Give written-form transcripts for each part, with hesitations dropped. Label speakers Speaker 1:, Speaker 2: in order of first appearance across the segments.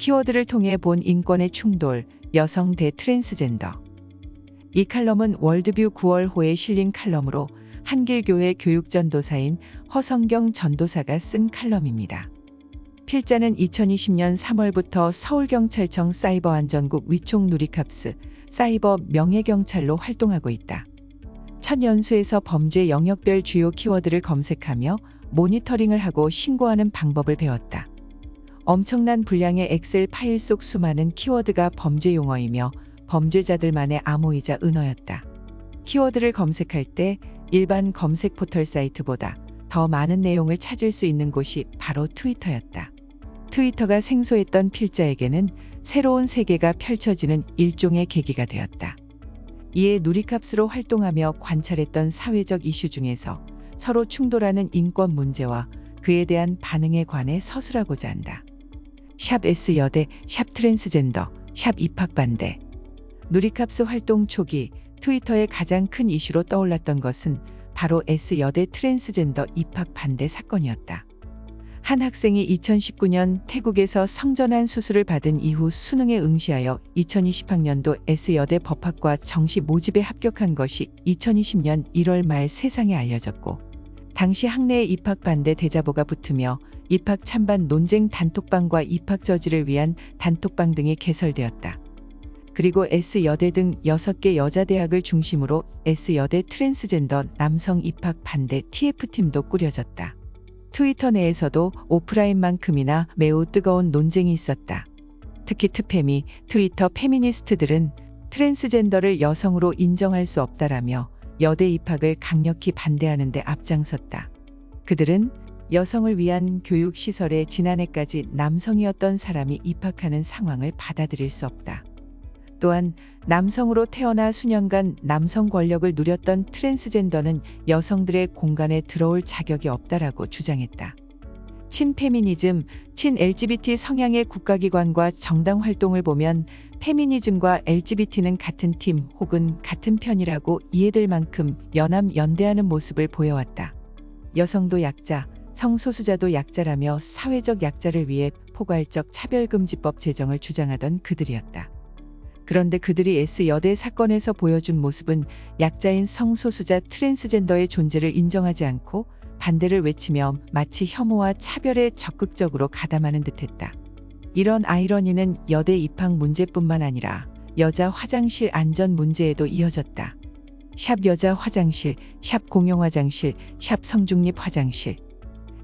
Speaker 1: 키워드를 통해 본 인권의 충돌, 여성 대 트랜스젠더. 이 칼럼은 월드뷰 9월호에 실린 칼럼으로 한길교회 교육전도사인 허성경 전도사가 쓴 칼럼입니다. 필자는 2020년 3월부터 서울경찰청 사이버안전국 위촉 누리캅스 사이버 명예경찰로 활동하고 있다. 첫 연수에서 범죄 영역별 주요 키워드를 검색하며 모니터링을 하고 신고하는 방법을 배웠다. 엄청난 분량의 엑셀 파일 속 수많은 키워드가 범죄 용어이며 범죄자들만의 암호이자 은어였다. 키워드를 검색할 때 일반 검색 포털 사이트보다 더 많은 내용을 찾을 수 있는 곳이 바로 트위터였다. 트위터가 생소했던 필자에게는 새로운 세계가 펼쳐지는 일종의 계기가 되었다. 이에 누리캅스로 활동하며 관찰했던 사회적 이슈 중에서 서로 충돌하는 인권 문제와 그에 대한 반응에 관해 서술하고자 한다. 샵 S여대, 샵 트랜스젠더, 샵 입학반대. 누리캅스 활동 초기 트위터의 가장 큰 이슈로 떠올랐던 것은 바로 S여대 트랜스젠더 입학 반대 사건이었다. 한 학생이 2019년 태국에서 성전환 수술을 받은 이후 수능에 응시하여 2020학년도 S여대 법학과 정시 모집에 합격한 것이 2020년 1월 말 세상에 알려졌고, 당시 학내에 입학 반대 대자보가 붙으며 입학 찬반 논쟁 단톡방과 입학 저지를 위한 단톡방 등이 개설되었다. 그리고 S여대 등 6개 여자대학을 중심으로 S여대 트랜스젠더 남성 입학 반대 TF팀도 꾸려졌다. 트위터 내에서도 오프라인만큼이나 매우 뜨거운 논쟁이 있었다. 특히 트페미, 트위터 페미니스트들은 트랜스젠더를 여성으로 인정할 수 없다라며 여대 입학을 강력히 반대하는 데 앞장섰다. 그들은 여성을 위한 교육시설에 지난해까지 남성이었던 사람이 입학하는 상황을 받아들일 수 없다. 또한 남성으로 태어나 수년간 남성 권력을 누렸던 트랜스젠더는 여성들의 공간에 들어올 자격이 없다라고 주장했다. 친페미니즘, 친-LGBT 성향의 국가기관과 정당 활동을 보면 페미니즘과 LGBT는 같은 팀 혹은 같은 편이라고 이해될 만큼 연합연대하는 모습을 보여왔다. 여성도 약자, 성소수자도 약자라며 사회적 약자를 위해 포괄적 차별금지법 제정을 주장하던 그들이었다. 그런데 그들이 S여대 사건에서 보여준 모습은 약자인 성소수자 트랜스젠더의 존재를 인정하지 않고 반대를 외치며 마치 혐오와 차별에 적극적으로 가담하는 듯했다. 이런 아이러니는 여대 입학 문제뿐만 아니라 여자 화장실 안전 문제에도 이어졌다. 샵 여자 화장실, 샵 공용 화장실, 샵 성중립 화장실.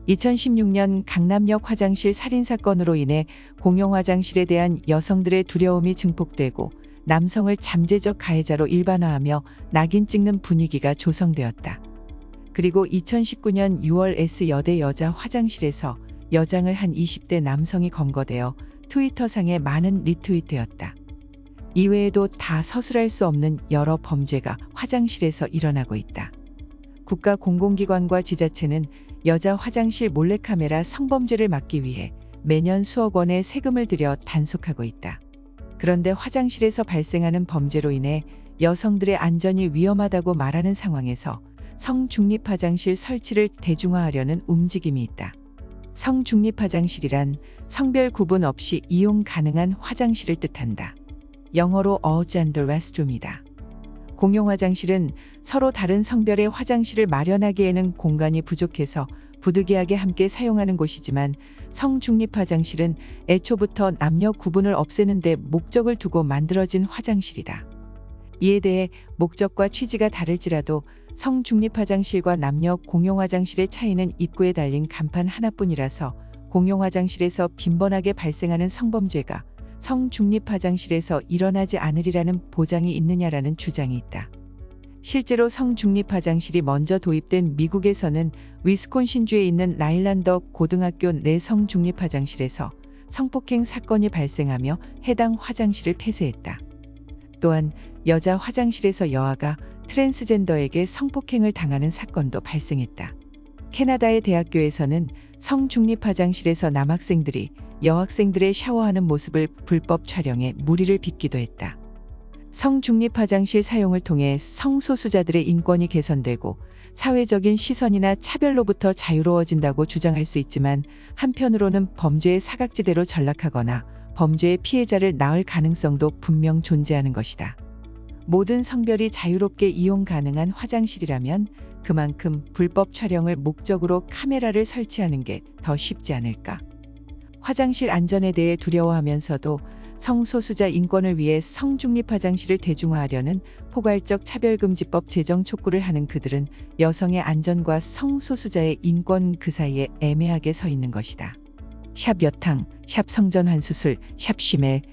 Speaker 1: 2016년 강남역 화장실 살인사건으로 인해 공용 화장실에 대한 여성들의 두려움이 증폭되고 남성을 잠재적 가해자로 일반화하며 낙인 찍는 분위기가 조성되었다. 그리고 2019년 6월 S여대 여자 화장실에서 여장을 한 20대 남성이 검거되어 트위터상에 많은 리트윗되었다. 이외에도 다 서술할 수 없는 여러 범죄가 화장실에서 일어나고 있다. 국가 공공기관과 지자체는 여자 화장실 몰래카메라 성범죄를 막기 위해 매년 수억 원의 세금을 들여 단속하고 있다. 그런데 화장실에서 발생하는 범죄로 인해 여성들의 안전이 위험하다고 말하는 상황에서 성중립 화장실 설치를 대중화하려는 움직임이 있다. 성중립 화장실이란 성별 구분 없이 이용 가능한 화장실을 뜻한다. 영어로 a gender restroom이다. 공용 화장실은 서로 다른 성별의 화장실을 마련하기에는 공간이 부족해서 부득이하게 함께 사용하는 곳이지만 성중립 화장실은 애초부터 남녀 구분을 없애는 데 목적을 두고 만들어진 화장실이다. 이에 대해 목적과 취지가 다를지라도 성중립 화장실과 남녀 공용 화장실의 차이는 입구에 달린 간판 하나뿐이라서 공용 화장실에서 빈번하게 발생하는 성범죄가 성중립 화장실에서 일어나지 않으리라는 보장이 있느냐라는 주장이 있다. 실제로 성중립 화장실이 먼저 도입된 미국에서는 위스콘신주에 있는 라일란더 고등학교 내 성중립 화장실에서 성폭행 사건이 발생하며 해당 화장실을 폐쇄했다. 또한 여자 화장실에서 여아가 트랜스젠더에게 성폭행을 당하는 사건도 발생했다. 캐나다의 대학교에서는 성중립 화장실에서 남학생들이 여학생들의 샤워하는 모습을 불법 촬영해 물의를 빚기도 했다. 성중립 화장실 사용을 통해 성소수자들의 인권이 개선되고 사회적인 시선이나 차별로부터 자유로워진다고 주장할 수 있지만 한편으로는 범죄의 사각지대로 전락하거나 범죄의 피해자를 낳을 가능성도 분명 존재하는 것이다. 모든 성별이 자유롭게 이용 가능한 화장실이라면 그만큼 불법 촬영을 목적으로 카메라를 설치하는 게 더 쉽지 않을까? 화장실 안전에 대해 두려워하면서도 성소수자 인권을 위해 성중립 화장실을 대중화하려는 포괄적 차별금지법 제정 촉구를 하는 그들은 여성의 안전과 성소수자의 인권 그 사이에 애매하게 서 있는 것이다. 샵 여탕, 샵 성전환 수술, 샵 쉬멜.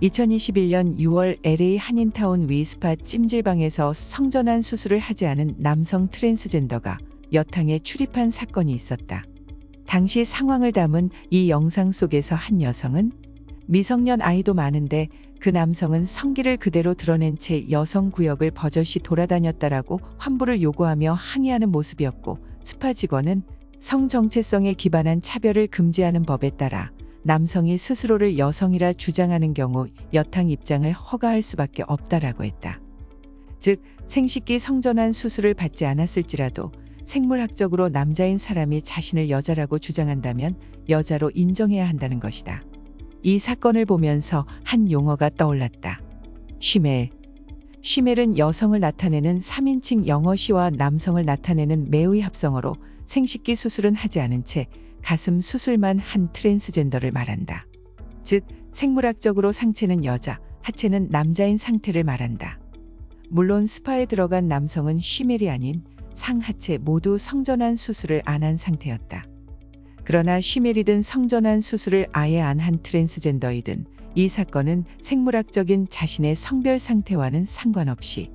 Speaker 1: 2021년 6월 LA 한인타운 위스파 찜질방에서 성전환 수술을 하지 않은 남성 트랜스젠더가 여탕에 출입한 사건이 있었다. 당시 상황을 담은 이 영상 속에서 한 여성은 미성년 아이도 많은데 그 남성은 성기를 그대로 드러낸 채 여성 구역을 버젓이 돌아다녔다라고 환불을 요구하며 항의하는 모습이었고, 스파 직원은 성 정체성에 기반한 차별을 금지하는 법에 따라 남성이 스스로를 여성이라 주장하는 경우 여탕 입장을 허가할 수밖에 없다라고 했다. 즉, 생식기 성전환 수술을 받지 않았을지라도 생물학적으로 남자인 사람이 자신을 여자라고 주장한다면 여자로 인정해야 한다는 것이다. 이 사건을 보면서 한 용어가 떠올랐다. 쉬멜. 쉬멜은 여성을 나타내는 3인칭 영어시와 남성을 나타내는 매의 합성어로 생식기 수술은 하지 않은 채 가슴 수술만 한 트랜스젠더를 말한다. 즉, 생물학적으로 상체는 여자, 하체는 남자인 상태를 말한다. 물론 스파에 들어간 남성은 쉬멜이 아닌 상하체 모두 성전환 수술을 안 한 상태였다. 그러나 쉬멜이든 성전환 수술을 아예 안 한 트랜스젠더이든 이 사건은 생물학적인 자신의 성별 상태와는 상관없이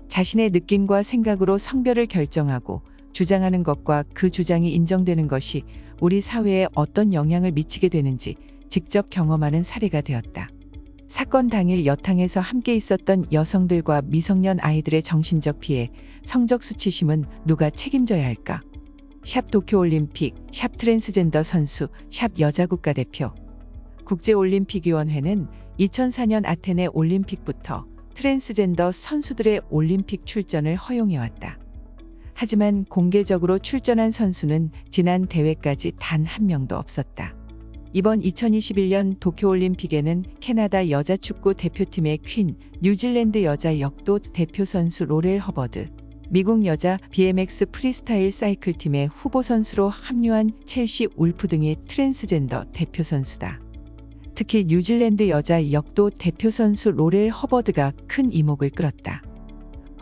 Speaker 1: 자신의 느낌과 생각으로 성별을 결정하고 주장하는 것과 그 주장이 인정되는 것이 우리 사회에 어떤 영향을 미치게 되는지 직접 경험하는 사례가 되었다. 사건 당일 여탕에서 함께 있었던 여성들과 미성년 아이들의 정신적 피해, 성적 수치심은 누가 책임져야 할까? 샵 도쿄올림픽, 샵 트랜스젠더 선수, 샵 여자국가대표. 국제올림픽위원회는 2004년 아테네 올림픽부터 트랜스젠더 선수들의 올림픽 출전을 허용해왔다. 하지만 공개적으로 출전한 선수는 지난 대회까지 단 한 명도 없었다. 이번 2021년 도쿄올림픽에는 캐나다 여자축구 대표팀의 퀸, 뉴질랜드 여자 역도 대표 선수 로렐 허버드, 미국 여자 BMX 프리스타일 사이클팀의 후보 선수로 합류한 첼시 울프 등이 트랜스젠더 대표 선수다. 특히 뉴질랜드 여자 역도 대표 선수 로렐 허버드가 큰 이목을 끌었다.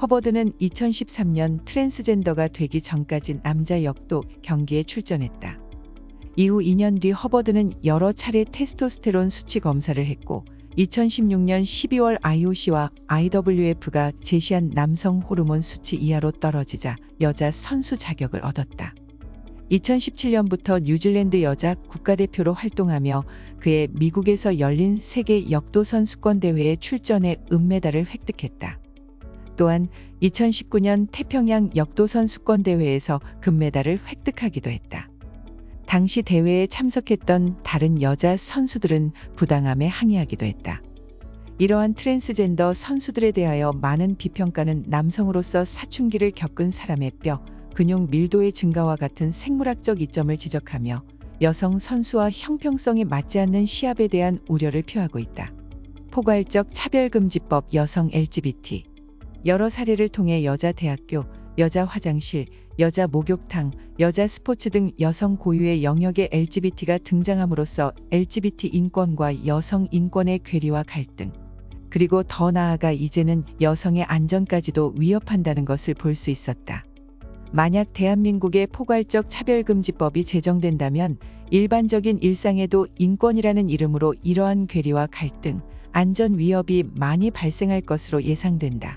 Speaker 1: 허버드는 2013년 트랜스젠더가 되기 전까진 남자 역도 경기에 출전했다. 이후 2년 뒤 허버드는 여러 차례 테스토스테론 수치 검사를 했고 2016년 12월 IOC와 IWF가 제시한 남성 호르몬 수치 이하로 떨어지자 여자 선수 자격을 얻었다. 2017년부터 뉴질랜드 여자 국가대표로 활동하며 그해 미국에서 열린 세계 역도 선수권 대회에 출전해 은메달을 획득했다. 또한 2019년 태평양 역도 선수권 대회에서 금메달을 획득하기도 했다. 당시 대회에 참석했던 다른 여자 선수들은 부당함에 항의하기도 했다. 이러한 트랜스젠더 선수들에 대하여 많은 비평가는 남성으로서 사춘기를 겪은 사람의 뼈, 근육 밀도의 증가와 같은 생물학적 이점을 지적하며 여성 선수와 형평성이 맞지 않는 시합에 대한 우려를 표하고 있다. 포괄적 차별금지법 여성 LGBT. 여러 사례를 통해 여자 대학교, 여자 화장실, 여자 목욕탕, 여자 스포츠 등 여성 고유의 영역에 LGBT가 등장함으로써 LGBT 인권과 여성 인권의 괴리와 갈등, 그리고 더 나아가 이제는 여성의 안전까지도 위협한다는 것을 볼 수 있었다. 만약 대한민국의 포괄적 차별금지법이 제정된다면 일반적인 일상에도 인권이라는 이름으로 이러한 괴리와 갈등, 안전 위협이 많이 발생할 것으로 예상된다.